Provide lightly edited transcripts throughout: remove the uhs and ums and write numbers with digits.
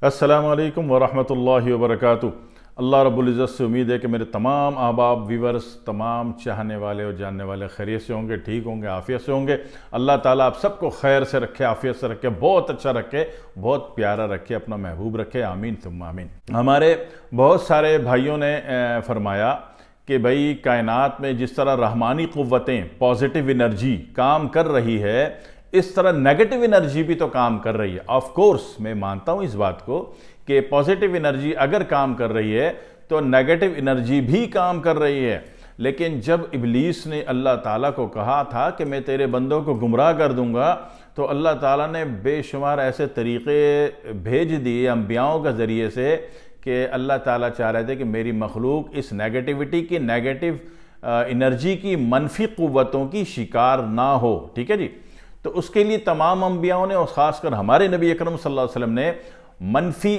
अस्सलामु अलैकुम वरहमतुल्लाहि वबरकातुहू। अल्लाह रब्बुल इज़्ज़त से उम्मीद है कि मेरे तमाम अहबाब व्यूवर्स, तमाम चाहने वाले और जानने वाले खैरियत से होंगे, ठीक होंगे, आफ़ियत से होंगे। अल्लाह ताला आप सबको खैर से रखे, आफ़ियत से रखे, बहुत अच्छा रखे, बहुत प्यारा रखे, अपना महबूब रखे। आमीन सुम्मा आमीन। हमारे बहुत सारे भाइयों ने फरमाया कि भाई कायनात में जिस तरह रहमानी क़ुव्वतें, पॉजिटिव एनर्जी काम कर रही है, इस तरह नेगेटिव एनर्जी भी तो काम कर रही है। ऑफ कोर्स मैं मानता हूं इस बात को कि पॉजिटिव एनर्जी अगर काम कर रही है तो नेगेटिव एनर्जी भी काम कर रही है। लेकिन जब इब्लीस ने अल्लाह ताला को कहा था कि मैं तेरे बंदों को गुमराह कर दूंगा, तो अल्लाह ताला ने बेशुमार ऐसे तरीक़े भेज दिए अंबियाओं के ज़रिए से कि अल्लाह ताला चाह रहे थे कि मेरी मखलूक इस नेगेटिविटी की, नेगेटिव एनर्जी की, मनफी क़ुव्वतों की शिकार ना हो। ठीक है जी। तो उसके लिए तमाम अंबियाओं ने और ख़ासकर हमारे नबी अकरम सल्लल्लाहु अलैहि वसल्लम ने मनफी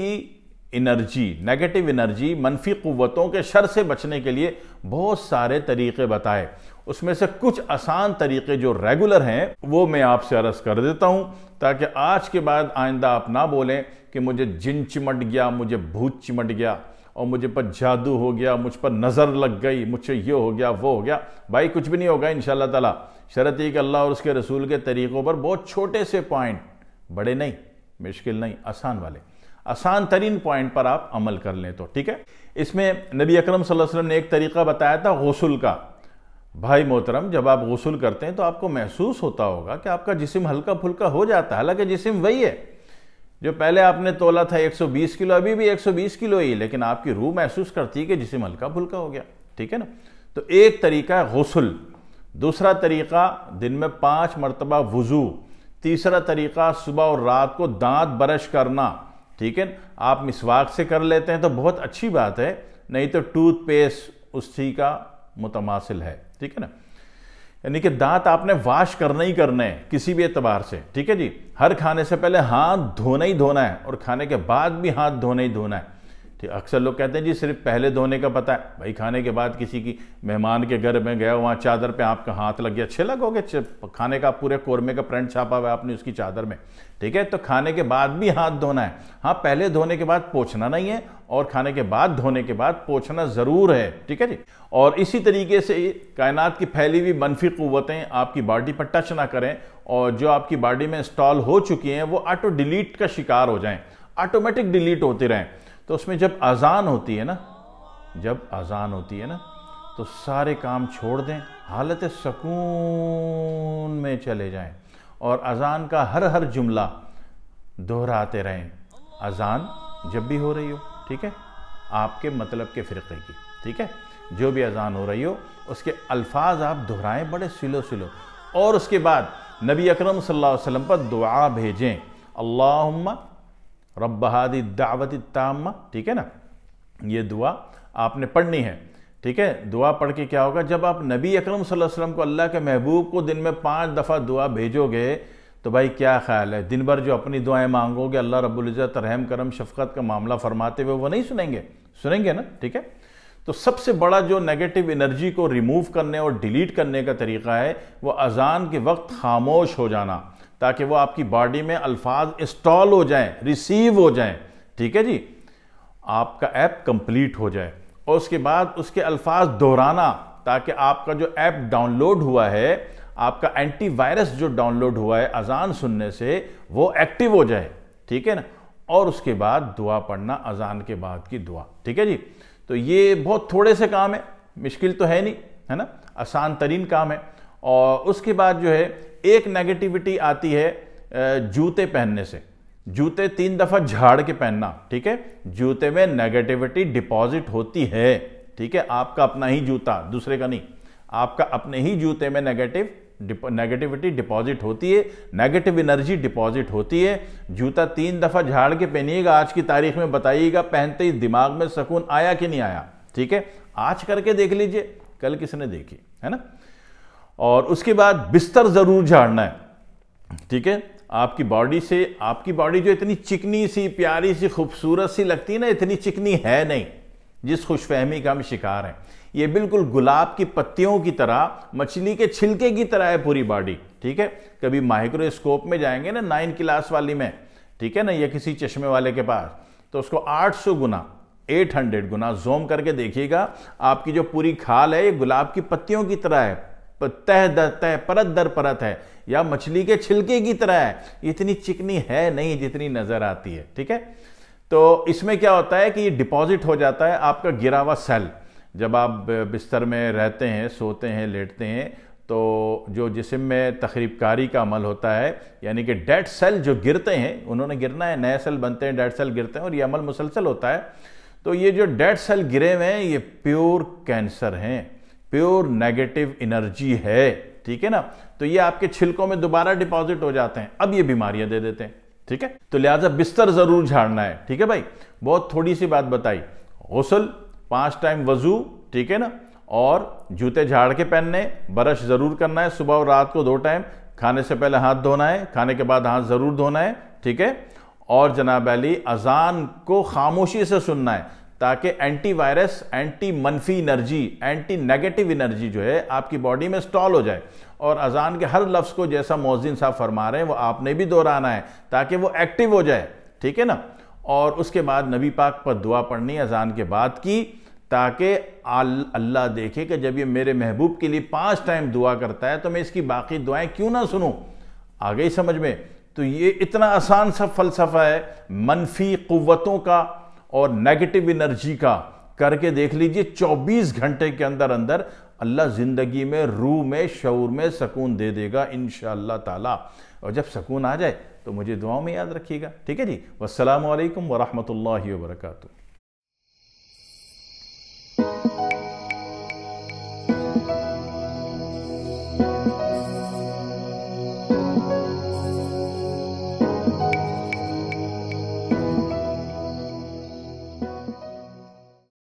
एनर्जी, नेगेटिव एनर्जी, मनफी क़ुव्वतों के शर से बचने के लिए बहुत सारे तरीक़े बताए। उसमें से कुछ आसान तरीक़े जो रेगुलर हैं वो मैं आपसे अर्ज़ कर देता हूँ, ताकि आज के बाद आइंदा आप ना बोलें कि मुझे जिन चिमट गया, मुझे भूत चिमट गया और मुझे पर जादू हो गया, मुझ पर नज़र लग गई, मुझसे ये हो गया, वो हो गया। भाई कुछ भी नहीं होगा इंशाअल्लाह ताला। शर्त ही कि अल्लाह और उसके रसूल के तरीक़ों पर बहुत छोटे से पॉइंट, बड़े नहीं, मुश्किल नहीं, आसान वाले, आसान तरीन पॉइंट पर आप अमल कर लें तो ठीक है। इसमें नबी अकरम सल्लल्लाहु अलैहि वसल्लम ने एक तरीक़ा बताया था गुस्ल का। भाई मोहतरम, जब आप गुस्ल करते हैं तो आपको महसूस होता होगा कि आपका जिस्म हल्का फुल्का हो जाता है। हालांकि जिस्म वही है जो पहले आपने तोला था 120 किलो, अभी भी 120 किलो ही, लेकिन आपकी रूह महसूस करती है कि जिस्म हल्का फुल्का हो गया। ठीक है ना। तो एक तरीका है गुस्ल। दूसरा तरीका दिन में 5 मरतबा वुज़ू। तीसरा तरीका सुबह और रात को दांत ब्रश करना। ठीक है। आप मिसवाक से कर लेते हैं तो बहुत अच्छी बात है, नहीं तो टूथपेस्ट उसी का मुतमासिल है। ठीक है ना। यानी कि दांत आपने वाश करना ही करना है किसी भी एतबार से। ठीक है जी। हर खाने से पहले हाथ धोना ही धोना है और खाने के बाद भी हाथ धोना ही धोना है। अक्सर लोग कहते हैं जी सिर्फ पहले धोने का पता है। भाई खाने के बाद किसी की मेहमान के घर में गया, वहाँ चादर पे आपका हाथ लग गया, अच्छे लगोगे, खाने का पूरे कोरमे का प्रिंट छापा हुआ है आपने उसकी चादर में। ठीक है। तो खाने के बाद भी हाथ धोना है। हाँ, पहले धोने के बाद पोंछना नहीं है और खाने के बाद धोने के बाद पोंछना ज़रूर है। ठीक है जी। और इसी तरीके से कायनात की फैली हुई मनफी क़ुव्वतें आपकी बॉडी पर टच ना करें और जो आपकी बॉडी में इंस्टॉल हो चुकी हैं वो ऑटो डिलीट का शिकार हो जाएं, ऑटोमेटिक डिलीट होती रहें। तो उसमें जब अजान होती है ना, तो सारे काम छोड़ दें, हालत सुकून में चले जाएं और अजान का हर हर जुमला दोहराते रहें। अजान जब भी हो रही हो, ठीक है, आपके मतलब के फ़िरक़े की, ठीक है, जो भी अजान हो रही हो उसके अल्फाज आप दोहराएं बड़े स्लो स्लो। और उसके बाद नबी अकरम सल्लल्लाहु अलैहि वसल्लम पर दुआ भेजें, अल्लाहुम्मा रब्ब हादी दावती ताम्मा। ठीक है ना। ये दुआ आपने पढ़नी है। ठीक है। दुआ पढ़ के क्या होगा, जब आप नबी अकरम सल्लल्लाहु अलैहि वसल्लम को, अल्लाह के महबूब को दिन में 5 दफ़ा दुआ भेजोगे तो भाई क्या ख्याल है, दिन भर जो अपनी दुआएं मांगोगे अल्लाह रब्बुल इज़्ज़त रहम करम शफ़क़त का मामला फरमाते हुए वो नहीं सुनेंगे? सुनेंगे ना। ठीक है। तो सबसे बड़ा जो नेगेटिव एनर्जी को रिमूव करने और डिलीट करने का तरीक़ा है वो अजान के वक्त खामोश हो जाना, ताकि वो आपकी बॉडी में अल्फाज इंस्टॉल हो जाएं, रिसीव हो जाएं। ठीक है जी। आपका ऐप कंप्लीट हो जाए और उसके बाद उसके अल्फाज दोहराना, ताकि आपका जो ऐप डाउनलोड हुआ है, आपका एंटीवायरस जो डाउनलोड हुआ है अजान सुनने से, वो एक्टिव हो जाए। ठीक है ना। और उसके बाद दुआ पढ़ना, अजान के बाद की दुआ। ठीक है जी। तो ये बहुत थोड़े से काम है, मुश्किल तो है नहीं, है ना, आसान तरीन काम है। और उसके बाद जो है एक नेगेटिविटी आती है जूते पहनने से। जूते 3 दफ़ा झाड़ के पहनना। ठीक है। जूते में नेगेटिविटी डिपॉजिट होती है। ठीक है। आपका अपना ही जूता, दूसरे का नहीं, आपका अपने ही जूते में नेगेटिविटी डिपॉजिट होती है, नेगेटिव एनर्जी डिपॉजिट होती है। जूता 3 दफ़ा झाड़ के पहनिएगा, आज की तारीख में बताइएगा पहनते ही दिमाग में सुकून आया कि नहीं आया। ठीक है। आज करके देख लीजिए, कल किसने देखी, है ना। और उसके बाद बिस्तर ज़रूर झाड़ना है। ठीक है। आपकी बॉडी जो इतनी चिकनी सी, प्यारी सी, खूबसूरत सी लगती है ना, इतनी चिकनी है नहीं, जिस खुशफहमी का हम शिकार हैं। ये बिल्कुल गुलाब की पत्तियों की तरह, मछली के छिलके की तरह है पूरी बॉडी। ठीक है। कभी माइक्रोस्कोप में जाएंगे ना 9 क्लास वाली में, ठीक है ना, या किसी चश्मे वाले के पास, तो उसको 800 गुना 800 गुना ज़ूम करके देखिएगा, आपकी जो पूरी खाल है ये गुलाब की पत्तियों की तरह है, तह दर तह, परत दर परत है, या मछली के छिलके की तरह है। इतनी चिकनी है नहीं जितनी नजर आती है। ठीक है, तो इसमें क्या होता है कि ये डिपॉजिट हो जाता है आपका गिरा हुआ सेल। जब आप बिस्तर में रहते हैं, सोते हैं, लेटते हैं, तो जो जिस्म में तखरीबकारी का अमल होता है, यानी कि डेड सेल जो गिरते हैं, उन्होंने गिरना है, नए सेल बनते हैं, डेड सेल गिरते हैं, और ये अमल मुसलसल होता है। तो ये जो डेड सेल गिरे हुए हैं ये प्योर कैंसर हैं, प्योर नेगेटिव एनर्जी है। ठीक है ना, तो ये आपके छिलकों में दोबारा डिपॉजिट हो जाते हैं, अब ये बीमारियां दे देते हैं। ठीक है, तो लिहाजा बिस्तर जरूर झाड़ना है। ठीक है भाई, बहुत थोड़ी सी बात बताई, गुस्ल, 5 टाइम वजू, ठीक है ना, और जूते झाड़ के पहनने, ब्रश जरूर करना है सुबह और रात को 2 टाइम, खाने से पहले हाथ धोना है, खाने के बाद हाथ जरूर धोना है। ठीक है, और जनाब अली अजान को खामोशी से सुनना है, ताकि एंटी वायरस, एंटी मनफी एनर्जी, एंटी नेगेटिव एनर्जी जो है आपकी बॉडी में स्टॉल हो जाए। और अजान के हर लफ्ज़ को जैसा मौज़िन साहब फरमा रहे हैं वो आपने भी दोहराना है, ताकि वो एक्टिव हो जाए। ठीक है ना, और उसके बाद नबी पाक पर दुआ पढ़नी अजान के बाद की, ताकि अल्लाह देखे कि जब ये मेरे महबूब के लिए 5 टाइम दुआ करता है तो मैं इसकी बाकी दुआएं क्यों ना सुनूं। आ गई समझ में? तो ये इतना आसान सा फलसफा है मनफी कुव्वतों का और नेगेटिव एनर्जी का। करके देख लीजिए, 24 घंटे के अंदर अंदर अल्लाह जिंदगी में, रूह में, शऊर में सुकून दे देगा इंशाअल्लाह ताला। और जब सुकून आ जाए तो मुझे दुआओं में याद रखिएगा। ठीक है जी, वस्सलामु अलैकुम वरहमतुल्लाहि वबरकातुहू।